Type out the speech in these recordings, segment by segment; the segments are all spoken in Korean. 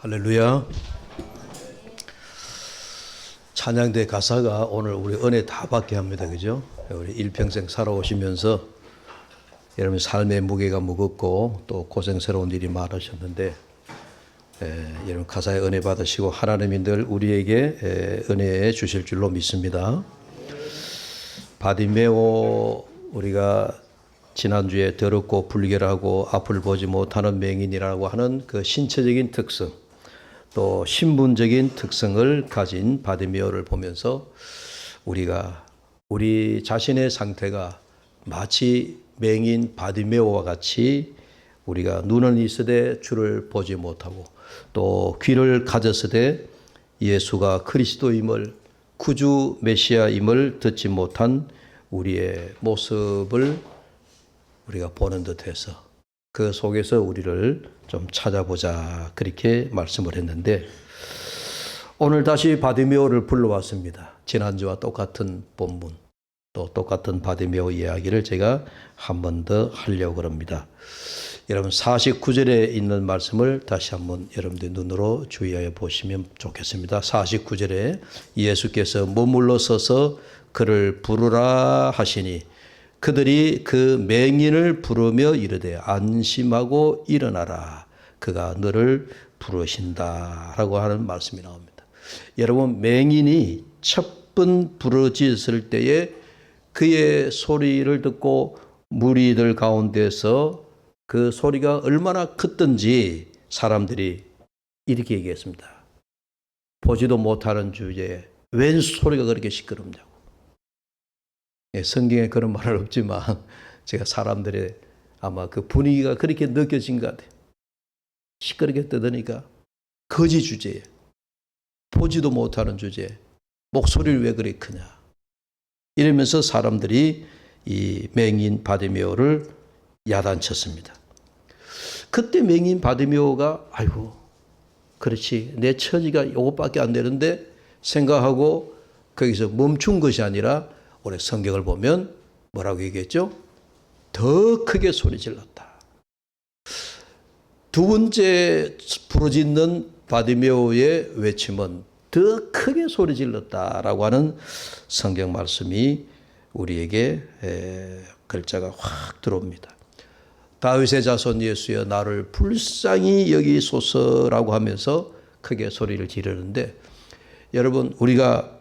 할렐루야. 찬양대 가사가 오늘 우리 은혜 다 받게 합니다. 그죠? 우리 일평생 살아오시면서 여러분 삶의 무게가 무겁고 또 고생스러운 일이 많으셨는데 여러분 가사에 은혜 받으시고 하나님이 늘 우리에게 은혜 주실 줄로 믿습니다. 바디메오 우리가 지난주에 더럽고 불결하고 앞을 보지 못하는 맹인이라고 하는 그 신체적인 특성 또 신분적인 특성을 가진 바디메오를 보면서 우리가 우리 자신의 상태가 마치 맹인 바디메오와 같이 우리가 눈은 있으되 주를 보지 못하고 또 귀를 가졌으되 예수가 그리스도임을 구주 메시아임을 듣지 못한 우리의 모습을 우리가 보는 듯해서 그 속에서 우리를 좀 찾아보자 그렇게 말씀을 했는데 오늘 다시 바디메오를 불러왔습니다. 지난주와 똑같은 본문 또 똑같은 바디메오 이야기를 제가 한 번 더 하려고 합니다. 여러분 49절에 있는 말씀을 다시 한번 여러분들 눈으로 주의하여 보시면 좋겠습니다. 49절에 예수께서 머물러 서서 그를 부르라 하시니 그들이 그 맹인을 부르며 이르되 안심하고 일어나라 그가 너를 부르신다라고 하는 말씀이 나옵니다. 여러분 맹인이 첫 번 부르짖을 때에 그의 소리를 듣고 무리들 가운데서 그 소리가 얼마나 컸던지 사람들이 이렇게 얘기했습니다. 보지도 못하는 주제에 웬 소리가 그렇게 시끄럽냐고. 성경에 그런 말은 없지만 제가 사람들의 아마 그 분위기가 그렇게 느껴진 것 같아요. 시끄럽게 떠드니까 거지 주제에 보지도 못하는 주제에 목소리를 왜 그리 크냐 이러면서 사람들이 이 맹인 바디메오를 야단쳤습니다. 그때 맹인 바디메오가 아이고 그렇지 내 처지가 이것밖에 안 되는데 생각하고 거기서 멈춘 것이 아니라 오늘 성경을 보면 뭐라고 얘기했죠? 더 크게 소리 질렀다. 두 번째 부르짖는 바디메오의 외침은 더 크게 소리 질렀다라고 하는 성경 말씀이 우리에게 글자가 확 들어옵니다. 다윗의 자손 예수여 나를 불쌍히 여기소서라고 하면서 크게 소리를 지르는데 여러분 우리가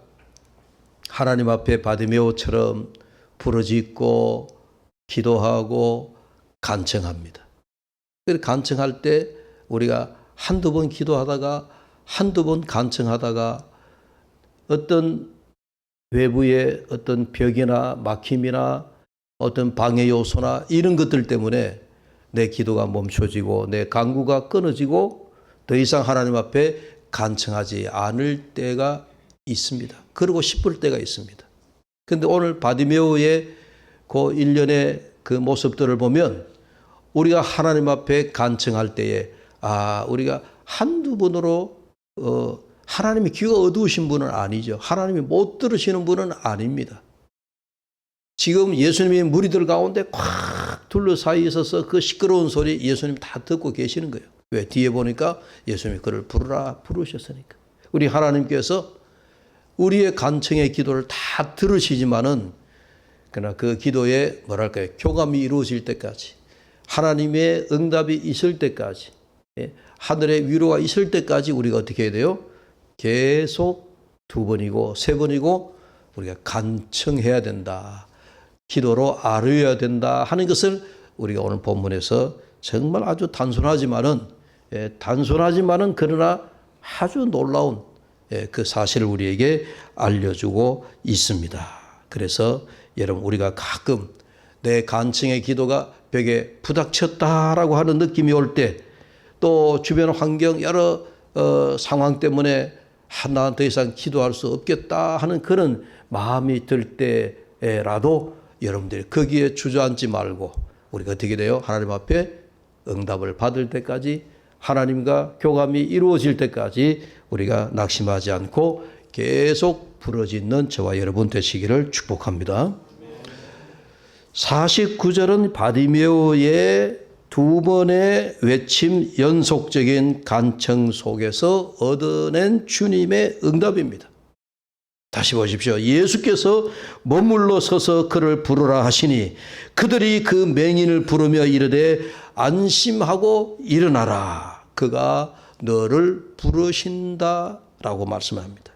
하나님 앞에 바디메오처럼 부르짖고 기도하고 간청합니다. 간청할 때 우리가 한두 번 기도하다가 한두 번 간청하다가 어떤 외부의 어떤 벽이나 막힘이나 어떤 방해 요소나 이런 것들 때문에 내 기도가 멈춰지고 내 간구가 끊어지고 더 이상 하나님 앞에 간청하지 않을 때가 있습니다. 그러고 싶을 때가 있습니다. 그런데 오늘 바디메오의 그 일련의 그 모습들을 보면 우리가 하나님 앞에 간청할 때에 우리가 한두 번으로 하나님이 귀가 어두우신 분은 아니죠. 하나님이 못 들으시는 분은 아닙니다. 지금 예수님의 무리들 가운데 꽉 둘러싸여 있어서 그 시끄러운 소리 예수님 다 듣고 계시는 거예요. 왜? 뒤에 보니까 예수님이 그를 부르라 부르셨으니까. 우리 하나님께서 우리의 간청의 기도를 다 들으시지만은 그러나 그 기도에 뭐랄까요? 교감이 이루어질 때까지 하나님의 응답이 있을 때까지 하늘의 위로가 있을 때까지 우리가 어떻게 해야 돼요? 계속 두 번이고 세 번이고 우리가 간청해야 된다. 기도로 아뢰어야 된다 하는 것을 우리가 오늘 본문에서 정말 아주 단순하지만은 그러나 아주 놀라운 그 사실을 우리에게 알려주고 있습니다. 그래서 여러분 우리가 가끔 내 간청의 기도가 벽에 부닥쳤다라고 하는 느낌이 올 때 또 주변 환경 여러 상황 때문에 나 더 이상 기도할 수 없겠다 하는 그런 마음이 들 때라도 여러분들이 거기에 주저앉지 말고 우리가 어떻게 돼요? 하나님 앞에 응답을 받을 때까지 하나님과 교감이 이루어질 때까지 우리가 낙심하지 않고 계속 부르짖는 저와 여러분 되시기를 축복합니다. 49절은 바디메오의 두 번의 외침 연속적인 간청 속에서 얻어낸 주님의 응답입니다. 다시 보십시오. 예수께서 머물러 서서 그를 부르라 하시니 그들이 그 맹인을 부르며 이르되 안심하고 일어나라. 그가 너를 부르신다라고 말씀합니다.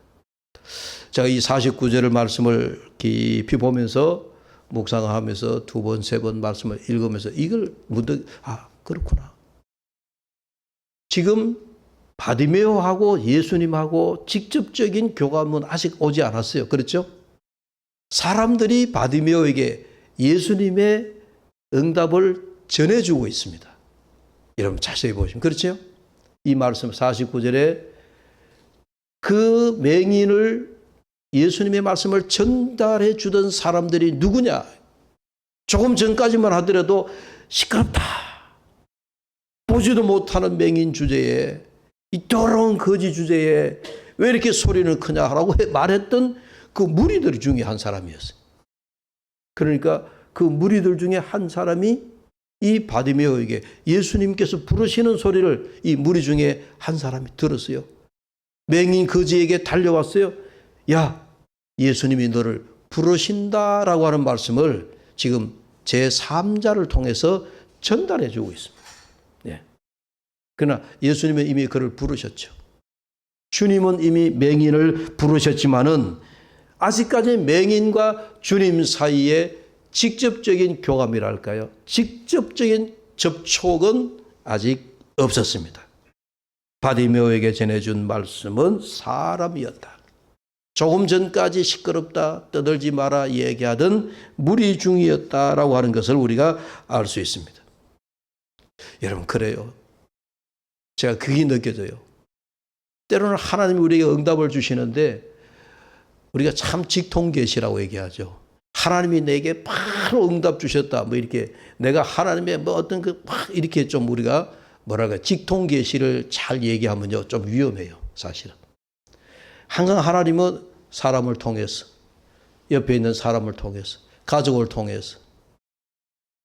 제가 이 49절의 말씀을 깊이 보면서 묵상하면서 두 번, 세 번 말씀을 읽으면서 이걸 문득 그렇구나. 지금 바디메오하고 예수님하고 직접적인 교감은 아직 오지 않았어요. 그렇죠? 사람들이 바디메오에게 예수님의 응답을 전해주고 있습니다. 여러분 자세히 보시면 그렇죠? 이 말씀 49절에 그 맹인을 예수님의 말씀을 전달해 주던 사람들이 누구냐? 조금 전까지만 하더라도 시끄럽다. 보지도 못하는 맹인 주제에 이 더러운 거지 주제에 왜 이렇게 소리는 크냐라고 말했던 그 무리들 중에 한 사람이었어요. 그러니까 그 무리들 중에 한 사람이 이 바디메오에게 예수님께서 부르시는 소리를 이 무리 중에 한 사람이 들었어요. 맹인 거지에게 달려왔어요. 야, 예수님이 너를 부르신다라고 하는 말씀을 지금 제3자를 통해서 전달해 주고 있습니다. 네. 그러나 예수님은 이미 그를 부르셨죠. 주님은 이미 맹인을 부르셨지만은 아직까지 맹인과 주님 사이에 직접적인 교감이랄까요? 직접적인 접촉은 아직 없었습니다. 바디메오에게 전해준 말씀은 사람이었다. 조금 전까지 시끄럽다, 떠들지 마라 얘기하던 무리 중이었다라고 하는 것을 우리가 알 수 있습니다. 여러분 그래요. 제가 그게 느껴져요. 때로는 하나님이 우리에게 응답을 주시는데 우리가 참 직통계시라고 얘기하죠. 하나님이 내게 바로 응답 주셨다. 뭐 이렇게 내가 하나님의 뭐 어떤 이렇게 좀 우리가 직통계시를 잘 얘기하면요 좀 위험해요. 사실은. 항상 하나님은 사람을 통해서 옆에 있는 사람을 통해서 가족을 통해서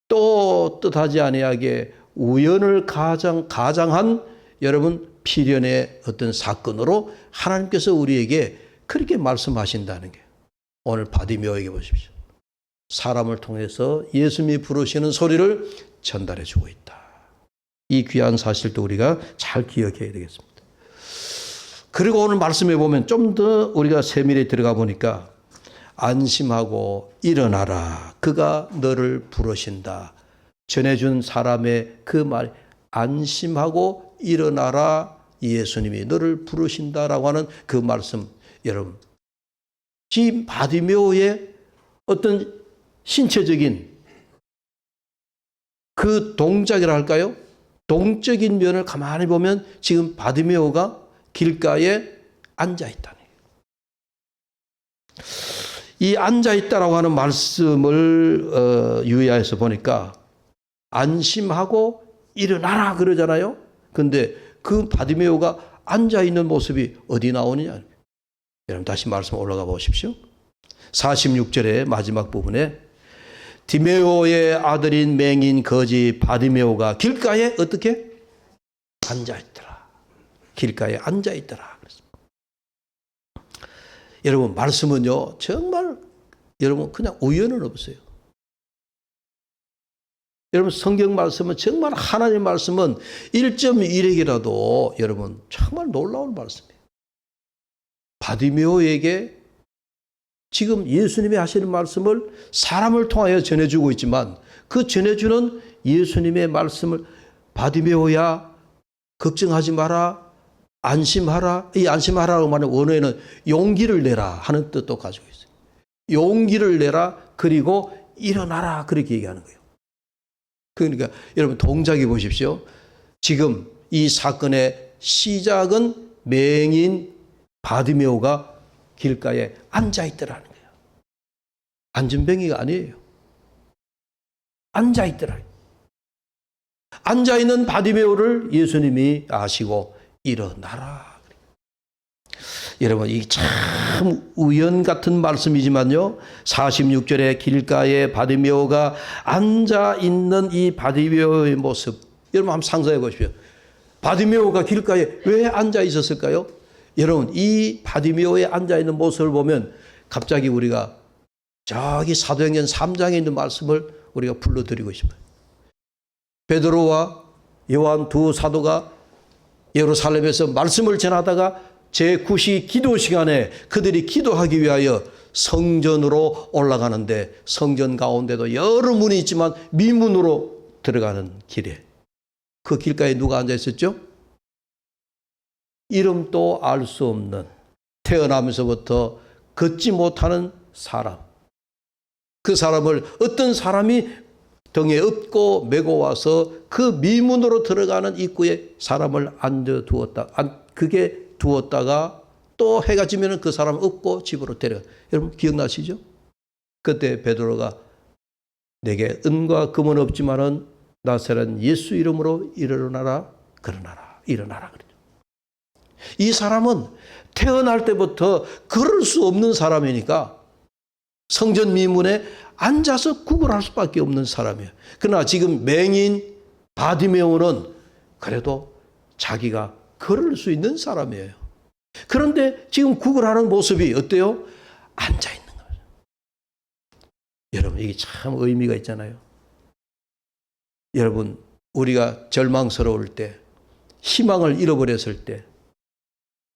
또 뜻하지 아니하게 우연을 가장한 여러분 필연의 어떤 사건으로 하나님께서 우리에게 그렇게 말씀하신다는 게 오늘 바디메오에게 보십시오. 사람을 통해서 예수님이 부르시는 소리를 전달해 주고 있다. 이 귀한 사실도 우리가 잘 기억해야 되겠습니다. 그리고 오늘 말씀해 보면 좀 더 우리가 세밀히 들어가 보니까 안심하고 일어나라. 그가 너를 부르신다. 전해준 사람의 그 말 안심하고 일어나라. 예수님이 너를 부르신다라고 하는 그 말씀 여러분 지금 바디메오의 어떤 신체적인 그 동작이라 할까요? 동적인 면을 가만히 보면 지금 바디메오가 길가에 앉아있다는 거예요. 이 앉아있다라고 하는 말씀을 유의해서 보니까 안심하고 일어나라 그러잖아요. 근데 그 바디메오가 앉아있는 모습이 어디 나오느냐. 여러분 다시 말씀 올라가 보십시오. 46절의 마지막 부분에 디메오의 아들인 맹인 거지 바디메오가 길가에 어떻게? 앉아있더라. 길가에 앉아있더라. 여러분 말씀은요 정말 여러분 그냥 우연은 없어요. 여러분 성경 말씀은 정말 하나님 말씀은 1.1핵이라도 여러분 정말 놀라운 말씀이에요. 바디메오에게 지금 예수님이 하시는 말씀을 사람을 통하여 전해주고 있지만 그 전해주는 예수님의 말씀을 바디메오야 걱정하지 마라 안심하라. 이 안심하라고 말하는 원어에는 용기를 내라 하는 뜻도 가지고 있어요. 용기를 내라 그리고 일어나라 그렇게 얘기하는 거예요. 그러니까 여러분 동작해 보십시오. 지금 이 사건의 시작은 맹인 바디메오가 길가에 앉아있더라는 거예요. 앉은뱅이가 아니에요. 앉아있더라. 앉아있는 바디메오를 예수님이 아시고 일어나라. 여러분 이 참 우연 같은 말씀이지만요. 46절에 길가에 바디메오가 앉아있는 이 바디메오의 모습 여러분 한번 상상해 보십시오. 바디메오가 길가에 왜 앉아 있었을까요? 여러분 이 바디메오에 앉아 있는 모습을 보면 갑자기 우리가 저기 사도행전 3장에 있는 말씀을 우리가 불러드리고 싶어요. 베드로와 요한 두 사도가 예루살렘에서 말씀을 전하다가 제9시 기도 시간에 그들이 기도하기 위하여 성전으로 올라가는데 성전 가운데도 여러 문이 있지만 미문으로 들어가는 길에 그 길가에 누가 앉아 있었죠? 이름도 알 수 없는 태어나면서부터 걷지 못하는 사람. 그 사람을 어떤 사람이 등에 업고 메고 와서 그 미문으로 들어가는 입구에 사람을 앉아 두었다. 그게 두었다가 또 해가 지면 그 사람을 업고 집으로 데려가. 여러분 기억나시죠? 그때 베드로가 내게 은과 금은 없지만은 나사렛 예수 이름으로 일어나라. 일어나라. 그러죠. 이 사람은 태어날 때부터 걸을 수 없는 사람이니까 성전 미문에 앉아서 구걸할 수밖에 없는 사람이에요. 그러나 지금 맹인 바디메오는 그래도 자기가 걸을 수 있는 사람이에요. 그런데 지금 구걸하는 모습이 어때요? 앉아 있는 거예요. 여러분 이게 참 의미가 있잖아요. 여러분 우리가 절망스러울 때, 희망을 잃어버렸을 때,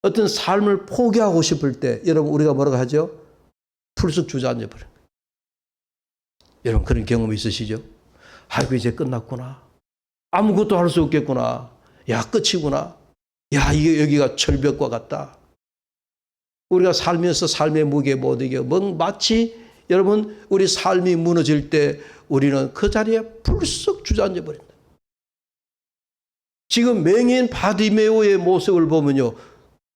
어떤 삶을 포기하고 싶을 때 여러분 우리가 뭐라고 하죠? 풀썩 주저앉아 버려요. 여러분 그런 경험 있으시죠? 아이고 이제 끝났구나. 아무것도 할 수 없겠구나. 야 끝이구나. 야 이게 여기가 절벽과 같다. 우리가 살면서 삶의 무게 못 이겨. 마치 여러분 우리 삶이 무너질 때 우리는 그 자리에 풀썩 주저앉아 버린다. 지금 맹인 바디메오의 모습을 보면요.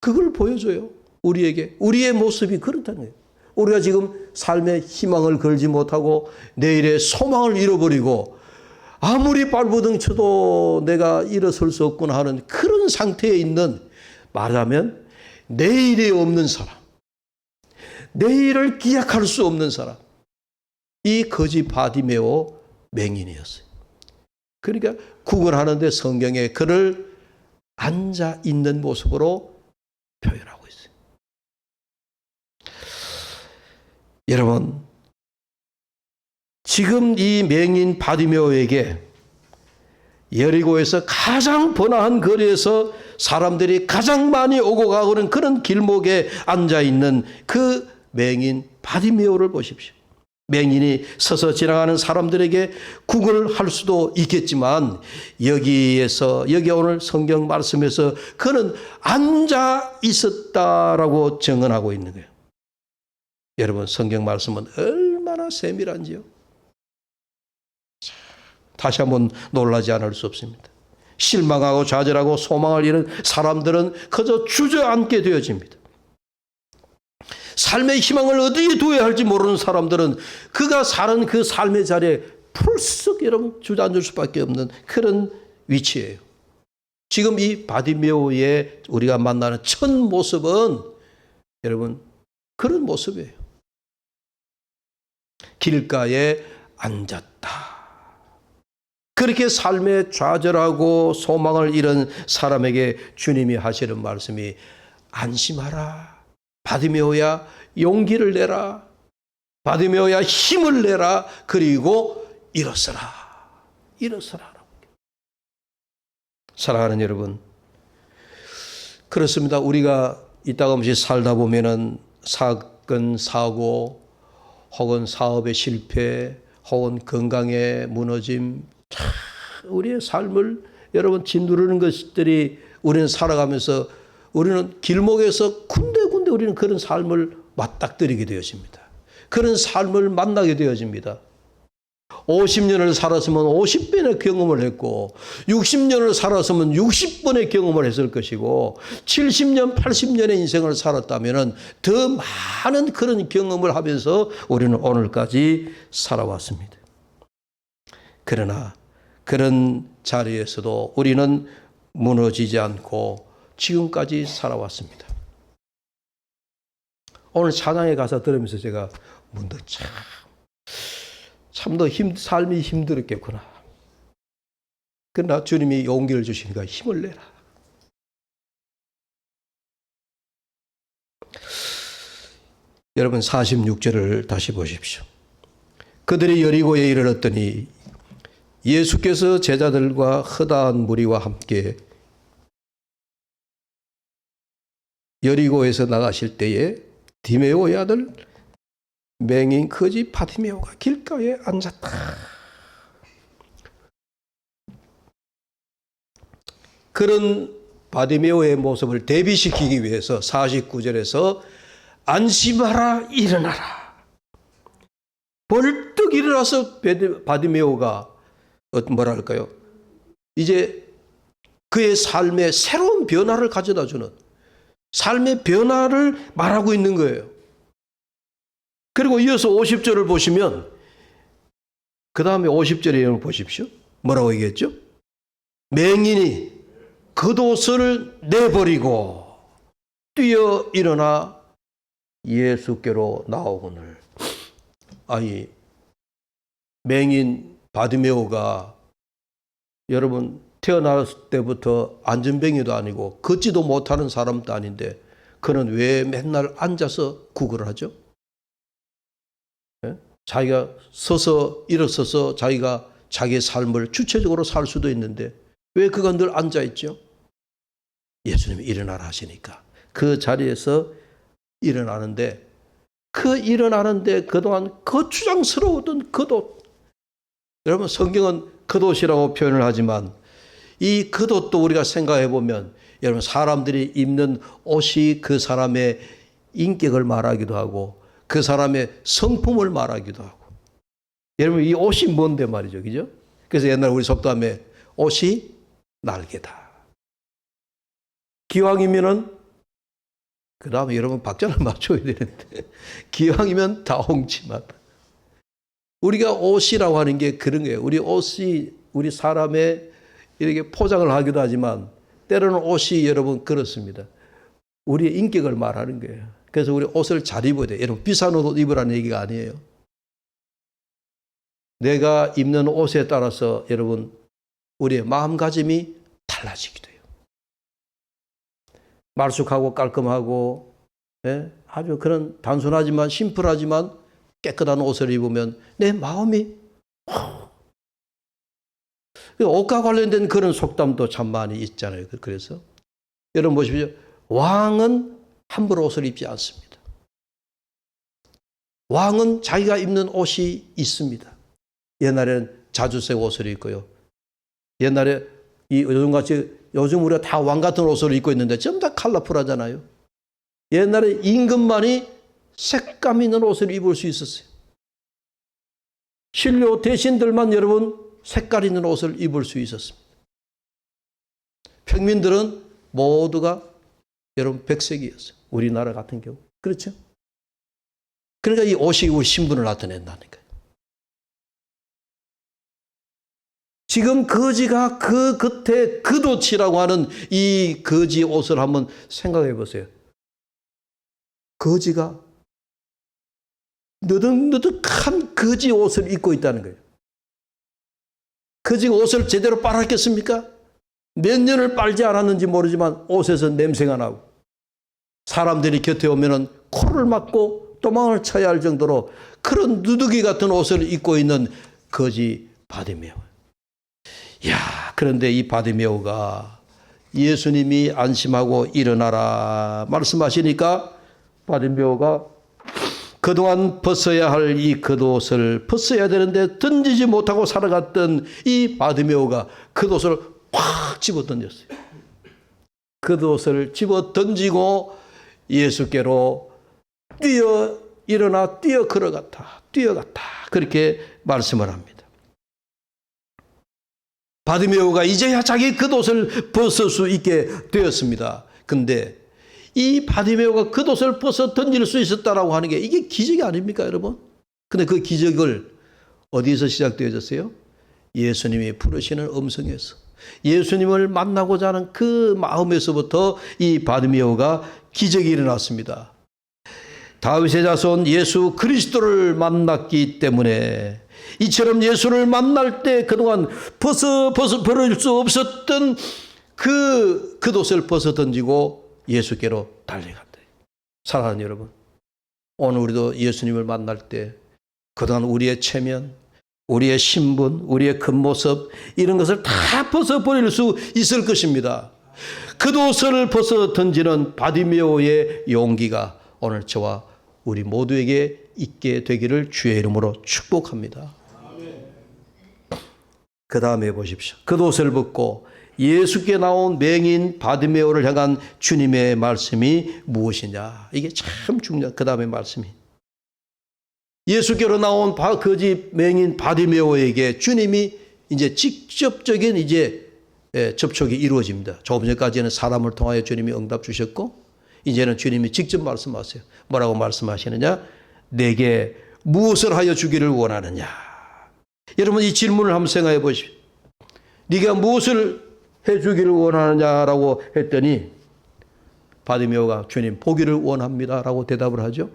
그걸 보여줘요. 우리에게. 우리의 모습이 그렇다는 거예요. 우리가 지금 삶의 희망을 걸지 못하고 내일의 소망을 잃어버리고 아무리 발버둥 쳐도 내가 일어설 수 없구나 하는 그런 상태에 있는, 말하면 내일이 없는 사람, 내일을 기약할 수 없는 사람, 이 거지 바디메오 맹인이었어요. 그러니까 구걸하는데 성경에 그를 앉아 있는 모습으로 표현하고 있어요. 여러분, 지금 이 맹인 바디메오에게 여리고에서 가장 번화한 거리에서 사람들이 가장 많이 오고 가고는 그런 길목에 앉아 있는 그 맹인 바디메오를 보십시오. 맹인이 서서 지나가는 사람들에게 구걸할 수도 있겠지만 여기 오늘 성경 말씀에서 그는 앉아 있었다라고 증언하고 있는 거예요. 여러분 성경 말씀은 얼마나 세밀한지요. 다시 한번 놀라지 않을 수 없습니다. 실망하고 좌절하고 소망을 잃은 사람들은 그저 주저앉게 되어집니다. 삶의 희망을 어디에 두어야 할지 모르는 사람들은 그가 사는 그 삶의 자리에 풀썩 여러분 주저앉을 수밖에 없는 그런 위치예요. 지금 이 바디메오의 우리가 만나는 첫 모습은 여러분 그런 모습이에요. 길가에 앉았다. 그렇게 삶에 좌절하고 소망을 잃은 사람에게 주님이 하시는 말씀이 안심하라. 바디메오야 용기를 내라. 바디메오야 힘을 내라. 그리고 일어서라. 일어서라. 사랑하는 여러분, 그렇습니다. 우리가 이따금씩 살다 보면은 사건, 사고, 혹은 사업의 실패, 혹은 건강의 무너짐, 우리의 삶을 여러분 짓누르는 것들이 우리는 살아가면서 우리는 길목에서 군데군데 우리는 그런 삶을 맞닥뜨리게 되어집니다. 그런 삶을 만나게 되어집니다. 50년을 살았으면 50번의 경험을 했고 60년을 살았으면 60번의 경험을 했을 것이고 70년, 80년의 인생을 살았다면 더 많은 그런 경험을 하면서 우리는 오늘까지 살아왔습니다. 그러나 그런 자리에서도 우리는 무너지지 않고 지금까지 살아왔습니다. 오늘 찬양에 가사 들으면서 제가 문득 참 더 삶이 힘들었겠구나. 그러나 주님이 용기를 주시니까 힘을 내라. 여러분 46절을 다시 보십시오. 그들이 여리고에 이르렀더니 예수께서 제자들과 허다한 무리와 함께 여리고에서 나가실 때에 디메오의 아들 맹인 거지 바디메오가 길가에 앉았다. 그런 바디메오의 모습을 대비시키기 위해서 49절에서 안심하라 일어나라. 벌떡 일어나서 바디메오가 뭐랄까요? 이제 그의 삶에 새로운 변화를 가져다 주는 삶의 변화를 말하고 있는 거예요. 그리고 이어서 50절을 보시면 그 다음에 50절에 보십시오. 뭐라고 얘기했죠? 맹인이 겉옷을 내버리고 뛰어 일어나 예수께로 나오거늘. 아니 맹인 바디메오가 여러분 태어났을 때부터 안전뱅이도 아니고 걷지도 못하는 사람도 아닌데 그는 왜 맨날 앉아서 구걸을 하죠? 예? 자기가 서서 일어서서 자기가 자기의 삶을 주체적으로 살 수도 있는데 왜 그가 늘 앉아있죠? 예수님이 일어나라 하시니까 그 자리에서 일어나는데 그 일어나는데 그동안 거추장스러웠던 겉옷, 여러분 성경은 겉옷이라고 표현을 하지만 이 겉옷도 우리가 생각해 보면 여러분 사람들이 입는 옷이 그 사람의 인격을 말하기도 하고 그 사람의 성품을 말하기도 하고 여러분 이 옷이 뭔데 말이죠, 그죠? 그래서 옛날 우리 속담에 옷이 날개다. 기왕이면은 그 다음에 여러분 박자를 맞춰야 되는데 기왕이면 다홍치마다. 우리가 옷이라고 하는 게 그런 거예요. 우리 옷이 우리 사람의 이렇게 포장을 하기도 하지만 때로는 옷이 여러분 그렇습니다. 우리의 인격을 말하는 거예요. 그래서 우리 옷을 잘 입어야 돼요. 여러분 비싼 옷 입으라는 얘기가 아니에요. 내가 입는 옷에 따라서 여러분 우리의 마음가짐이 달라지기도 해요. 말쑥하고 깔끔하고 아주 그런 단순하지만 심플하지만 깨끗한 옷을 입으면 내 마음이 옷과 관련된 그런 속담도 참 많이 있잖아요. 그래서 여러분 보십시오. 왕은 함부로 옷을 입지 않습니다. 왕은 자기가 입는 옷이 있습니다. 옛날에는 자주색 옷을 입고요. 옛날에 요즘 우리가 다 왕 같은 옷을 입고 있는데 전부 다 컬러풀하잖아요. 옛날에 임금만이 색감 있는 옷을 입을 수 있었어요. 신료 대신들만 여러분 색깔 있는 옷을 입을 수 있었습니다. 평민들은 모두가 여러분 백색이었어요. 우리나라 같은 경우. 그렇죠? 그러니까 이 옷이 우리 신분을 나타낸다는 거예요. 지금 거지가 그 겉에 겉옷이라고 하는 이 거지 옷을 한번 생각해 보세요. 거지가 느득느득한 거지 옷을 입고 있다는 거예요. 거지가 옷을 제대로 빨았겠습니까? 몇 년을 빨지 않았는지 모르지만 옷에서 냄새가 나고 사람들이 곁에 오면은 코를 막고 도망을 쳐야 할 정도로 그런 누더기 같은 옷을 입고 있는 거지 바디메오. 그런데 이 바디메오가 예수님이 안심하고 일어나라 말씀하시니까 바디메오가 그동안 벗어야 할 이 겉옷을 벗어야 되는데 던지지 못하고 살아갔던 이 바디메오가 겉옷을 확 집어 던졌어요. 겉옷을 집어 던지고 예수께로 일어나 뛰어 걸어갔다. 뛰어갔다. 그렇게 말씀을 합니다. 바디메오가 이제야 자기 겉옷을 벗을 수 있게 되었습니다. 근데 이 바디메오가 겉옷을 벗어 던질 수 있었다라고 하는 게 이게 기적이 아닙니까, 여러분? 근데 그 기적을 어디서 시작되어졌어요? 예수님이 부르시는 음성에서. 예수님을 만나고자 하는 그 마음에서부터 이 바디메오가 기적이 일어났습니다. 다윗의 자손 예수 그리스도를 만났기 때문에 이처럼 예수를 만날 때 그동안 버릴 수 없었던 그 겉옷을 벗어 던지고 예수께로 달려간다. 사랑하는 여러분, 오늘 우리도 예수님을 만날 때 그동안 우리의 체면, 우리의 신분, 우리의 겉모습 이런 것을 다 벗어버릴 수 있을 것입니다. 겉옷을 벗어 던지는 바디메오의 용기가 오늘 저와 우리 모두에게 있게 되기를 주의 이름으로 축복합니다. 그 다음에 보십시오. 겉옷을 벗고 예수께 나온 맹인 바디메오를 향한 주님의 말씀이 무엇이냐. 이게 참 중요한 그 다음에 말씀이. 예수께로 나온 거지 맹인 바디메오에게 주님이 이제 직접적인 접촉이 이루어집니다. 조금 전까지는 사람을 통하여 주님이 응답 주셨고 이제는 주님이 직접 말씀하세요. 뭐라고 말씀하시느냐? 내게 무엇을 하여 주기를 원하느냐? 여러분 이 질문을 한번 생각해 보십시오. 네가 무엇을 해 주기를 원하느냐라고 했더니 바디메오가 주님 보기를 원합니다라고 대답을 하죠.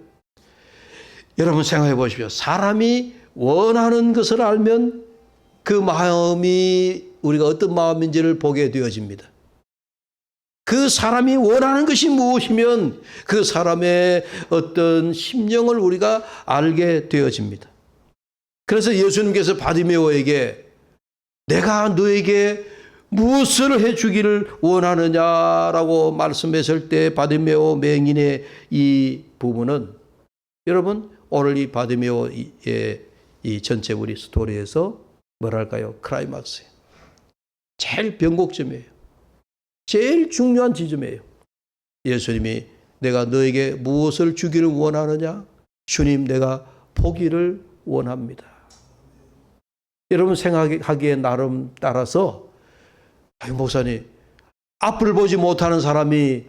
여러분 생각해 보십시오. 사람이 원하는 것을 알면 그 마음이 우리가 어떤 마음인지를 보게 되어집니다. 그 사람이 원하는 것이 무엇이면 그 사람의 어떤 심령을 우리가 알게 되어집니다. 그래서 예수님께서 바디메오에게 내가 너에게 무엇을 해주기를 원하느냐라고 말씀했을 때 바디메오 맹인의 이 부분은 여러분 오늘 이 바디메오의 이 전체 우리 스토리에서 뭐랄까요? 클라이막스예요. 제일 변곡점이에요. 제일 중요한 지점이에요. 예수님이 내가 너에게 무엇을 주기를 원하느냐? 주님 내가 보기를 원합니다. 여러분 생각하기에 나름 따라서 목사님 앞을 보지 못하는 사람이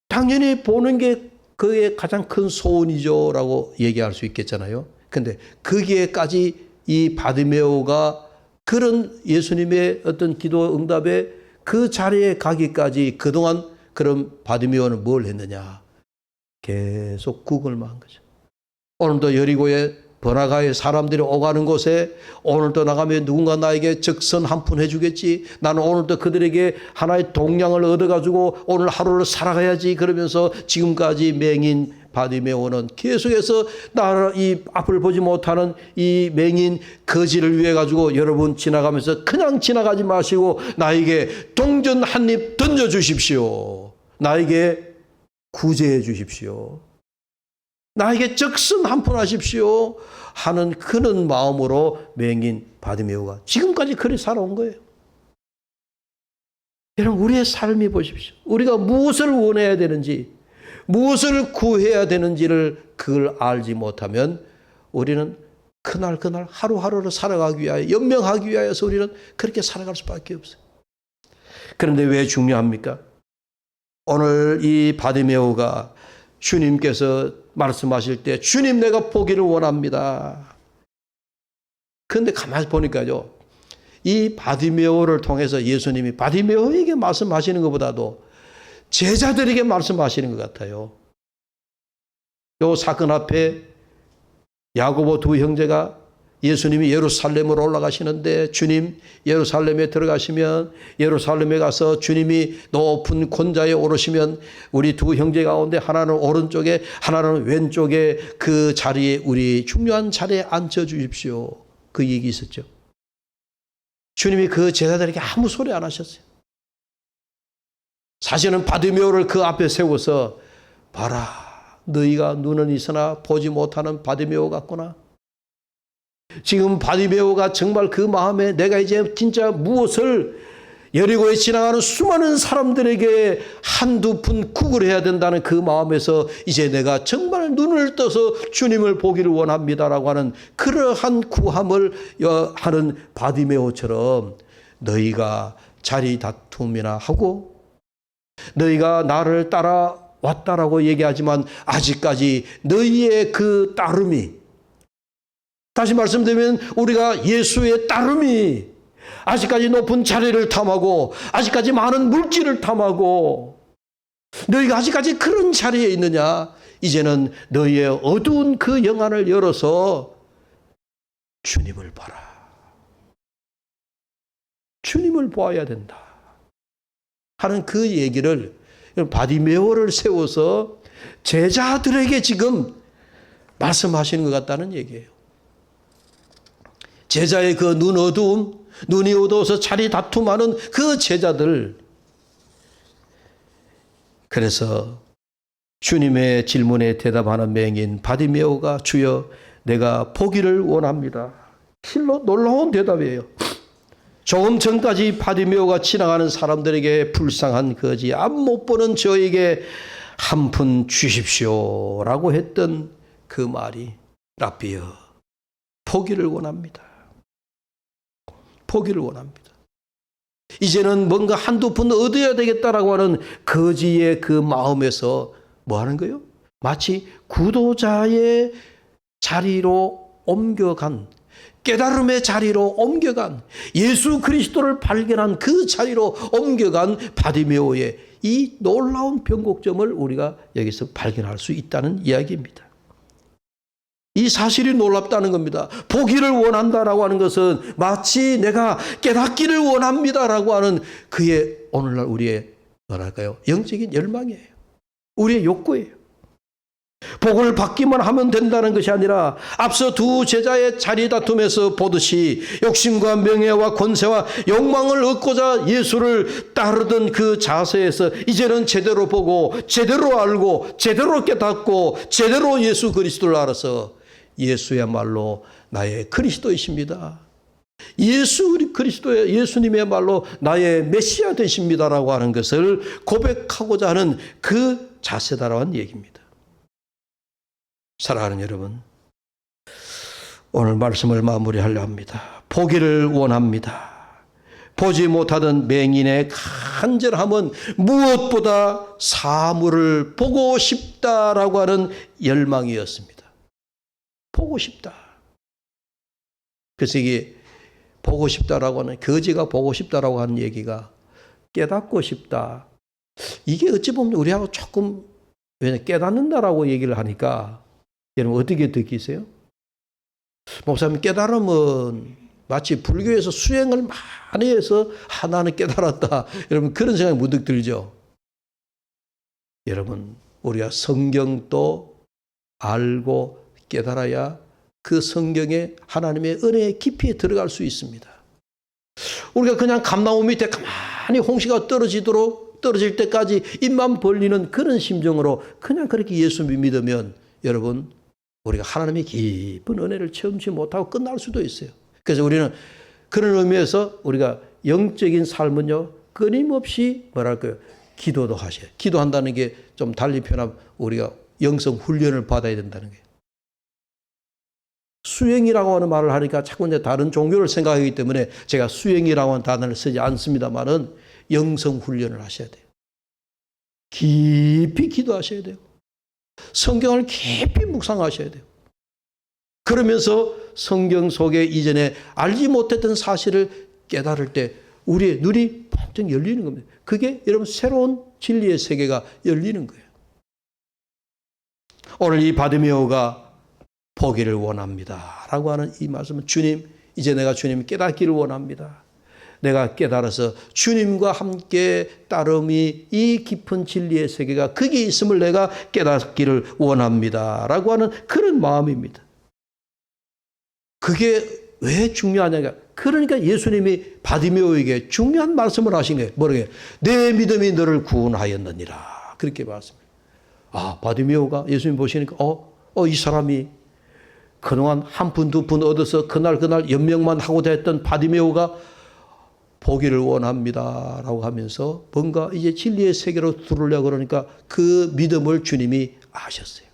당연히 보는 게 그의 가장 큰 소원이죠 라고 얘기할 수 있겠잖아요. 근데 거기에까지 이 바디메오가 그런 예수님의 어떤 기도 응답에 그 자리에 가기까지 그동안 그럼 바디메오는 뭘 했느냐? 계속 구걸만 한 거죠. 오늘도 여리고에 번화가에 사람들이 오가는 곳에 오늘도 나가면 누군가 나에게 적선 한 푼 해주겠지. 나는 오늘도 그들에게 하나의 동량을 얻어가지고 오늘 하루를 살아가야지. 그러면서 지금까지 맹인 바디메오는 계속해서 나를 이 앞을 보지 못하는 이 맹인 거지를 위해 가지고 여러분 지나가면서 그냥 지나가지 마시고 나에게 동전 한 입 던져주십시오. 나에게 구제해 주십시오. 나에게 적선 한 푼 하십시오 하는 그런 마음으로 맹인 바디메오가 지금까지 그리 살아온 거예요. 여러분 우리의 삶이 보십시오. 우리가 무엇을 원해야 되는지 무엇을 구해야 되는지를 그걸 알지 못하면 우리는 그날 하루하루를 살아가기 위하여 연명하기 위하여서 우리는 그렇게 살아갈 수밖에 없어요. 그런데 왜 중요합니까? 오늘 이 바디메오가 주님께서 말씀하실 때 주님 내가 보기를 원합니다. 그런데 가만히 보니까요. 이 바디메오를 통해서 예수님이 바디메오에게 말씀하시는 것보다도 제자들에게 말씀하시는 것 같아요. 이 사건 앞에 야고보 두 형제가 예수님이 예루살렘으로 올라가시는데 주님 예루살렘에 들어가시면 예루살렘에 가서 주님이 높은 권자에 오르시면 우리 두 형제 가운데 하나는 오른쪽에 하나는 왼쪽에 그 자리에 우리 중요한 자리에 앉혀 주십시오. 그 얘기 있었죠. 주님이 그 제자들에게 아무 소리 안 하셨어요. 사실은 바디메오를 그 앞에 세워서 봐라 너희가 눈은 있으나 보지 못하는 바디메오 같구나. 지금 바디메오가 정말 그 마음에 내가 이제 진짜 무엇을 여리고에 지나가는 수많은 사람들에게 한두 푼 국을 해야 된다는 그 마음에서 이제 내가 정말 눈을 떠서 주님을 보기를 원합니다라고 하는 그러한 구함을 하는 바디메오처럼 너희가 자리 다툼이나 하고 너희가 나를 따라왔다라고 얘기하지만 아직까지 너희의 그 따름이 다시 말씀드리면 우리가 예수의 따름이 아직까지 높은 자리를 탐하고 아직까지 많은 물질을 탐하고 너희가 아직까지 그런 자리에 있느냐? 이제는 너희의 어두운 그 영안을 열어서 주님을 봐라. 주님을 보아야 된다 하는 그 얘기를 바디메오를 세워서 제자들에게 지금 말씀하시는 것 같다는 얘기예요. 제자의 그 눈 어두움, 눈이 어두워서 자리 다툼하는 그 제자들. 그래서 주님의 질문에 대답하는 맹인 바디메오가 주여 내가 보기를 원합니다. 실로 놀라운 대답이에요. 조금 전까지 바디메오가 지나가는 사람들에게 불쌍한 거지 앞 못 보는 저에게 한 푼 주십시오라고 했던 그 말이 라비여 보기를 원합니다. 보기를 원합니다. 이제는 뭔가 한두 푼 얻어야 되겠다라고 하는 거지의 그 마음에서 뭐 하는 거예요? 마치 구도자의 자리로 옮겨간 깨달음의 자리로 옮겨간 예수 그리스도를 발견한 그 자리로 옮겨간 바디메오의 이 놀라운 변곡점을 우리가 여기서 발견할 수 있다는 이야기입니다. 이 사실이 놀랍다는 겁니다. 보기를 원한다라고 하는 것은 마치 내가 깨닫기를 원합니다라고 하는 그의 오늘날 우리의 뭐랄까요? 영적인 열망이에요. 우리의 욕구예요. 복을 받기만 하면 된다는 것이 아니라 앞서 두 제자의 자리 다툼에서 보듯이 욕심과 명예와 권세와 욕망을 얻고자 예수를 따르던 그 자세에서 이제는 제대로 보고 제대로 알고 제대로 깨닫고 제대로 예수 그리스도를 알아서 예수야말로 나의 그리스도이십니다. 예수님이야말로 나의 메시아 되십니다라고 하는 것을 고백하고자 하는 그 자세다라는 얘기입니다. 사랑하는 여러분, 오늘 말씀을 마무리하려 합니다. 보기를 원합니다. 보지 못하던 맹인의 간절함은 무엇보다 사물을 보고 싶다라고 하는 열망이었습니다. 보고 싶다. 그래서 이게 보고 싶다라고 하는, 거지가 보고 싶다라고 하는 얘기가 깨닫고 싶다. 이게 어찌 보면 우리하고 조금, 왜냐 깨닫는다라고 얘기를 하니까 여러분 어떻게 느끼세요? 목사님, 깨달음은 마치 불교에서 수행을 많이 해서 나는 깨달았다. 여러분 그런 생각이 문득 들죠? 여러분 우리가 성경도 알고 깨달아야 그 성경에 하나님의 은혜의 깊이에 들어갈 수 있습니다. 우리가 그냥 감나무 밑에 가만히 홍시가 떨어질 때까지 입만 벌리는 그런 심정으로 그냥 그렇게 예수 믿으면 여러분 우리가 하나님의 깊은 은혜를 체험치 못하고 끝날 수도 있어요. 그래서 우리는 그런 의미에서 우리가 영적인 삶은요 끊임없이 뭐랄까요? 기도도 하셔요. 기도한다는 게 좀 달리 표현하면 우리가 영성 훈련을 받아야 된다는 거예요. 수행이라고 하는 말을 하니까 자꾸 이제 다른 종교를 생각하기 때문에 제가 수행이라고 하는 단어를 쓰지 않습니다만은 영성 훈련을 하셔야 돼요. 깊이 기도하셔야 돼요. 성경을 깊이 묵상하셔야 돼요. 그러면서 성경 속에 이전에 알지 못했던 사실을 깨달을 때 우리의 눈이 번쩍 열리는 겁니다. 그게 여러분 새로운 진리의 세계가 열리는 거예요. 오늘 이 바디메오가 보기를 원합니다 라고 하는 이 말씀은 주님, 이제 내가 주님 깨닫기를 원합니다. 내가 깨달아서 주님과 함께 따름이 이 깊은 진리의 세계가 거기에 있음을 내가 깨닫기를 원합니다 라고 하는 그런 마음입니다. 그게 왜 중요하냐? 그러니까 예수님이 바디메오에게 중요한 말씀을 하신 거예요. 뭐라고요? 내 믿음이 너를 구원하였느니라. 그렇게 말씀해요. 아, 바디메오가 예수님 보시니까 이 사람이 그동안 한 푼, 두 푼 얻어서 그날 연명만 하고 됐던 바디메오가 보기를 원합니다 라고 하면서 뭔가 이제 진리의 세계로 들어오려고 그러니까 그 믿음을 주님이 아셨어요.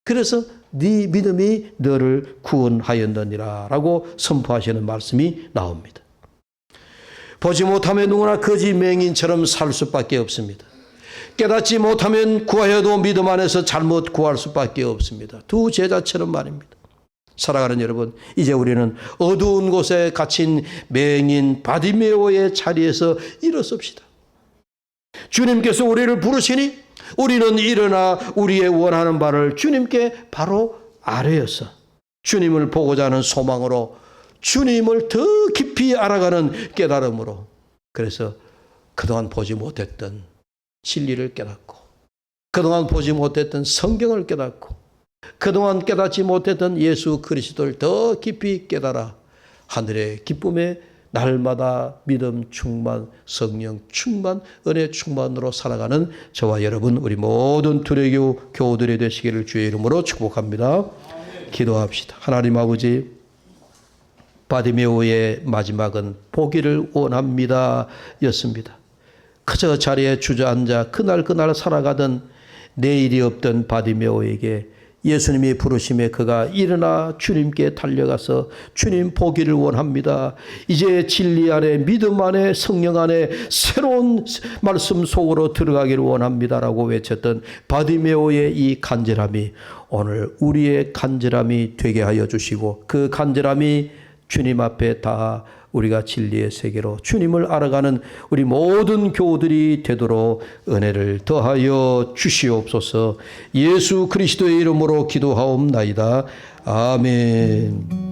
그래서 네 믿음이 너를 구원하였느니라 라고 선포하시는 말씀이 나옵니다. 보지 못하면 누구나 거지 맹인처럼 살 수밖에 없습니다. 깨닫지 못하면 구하여도 믿음 안에서 잘못 구할 수밖에 없습니다. 두 제자처럼 말입니다. 사랑하는 여러분, 이제 우리는 어두운 곳에 갇힌 맹인 바디메오의 자리에서 일어섭시다. 주님께서 우리를 부르시니 우리는 일어나 우리의 원하는 바를 주님께 바로 아뢰어서 주님을 보고자 하는 소망으로 주님을 더 깊이 알아가는 깨달음으로 그래서 그동안 보지 못했던 진리를 깨닫고 그동안 보지 못했던 성경을 깨닫고 그동안 깨닫지 못했던 예수 그리스도를 더 깊이 깨달아 하늘의 기쁨에 날마다 믿음 충만, 성령 충만, 은혜 충만으로 살아가는 저와 여러분 우리 모든 두레교 교우들이 되시기를 주의 이름으로 축복합니다. 기도합시다. 하나님 아버지, 바디메오의 마지막은 보기를 원합니다 였습니다. 그저 자리에 주저앉아 그날 살아가던 내일이 없던 바디메오에게 예수님이 부르심에 그가 일어나 주님께 달려가서 주님 보기를 원합니다. 이제 진리 안에 믿음 안에 성령 안에 새로운 말씀 속으로 들어가기를 원합니다라고 외쳤던 바디메오의 이 간절함이 오늘 우리의 간절함이 되게 하여 주시고 그 간절함이 주님 앞에 다 우리가 진리의 세계로 주님을 알아가는 우리 모든 교우들이 되도록 은혜를 더하여 주시옵소서. 예수 그리스도의 이름으로 기도하옵나이다. 아멘.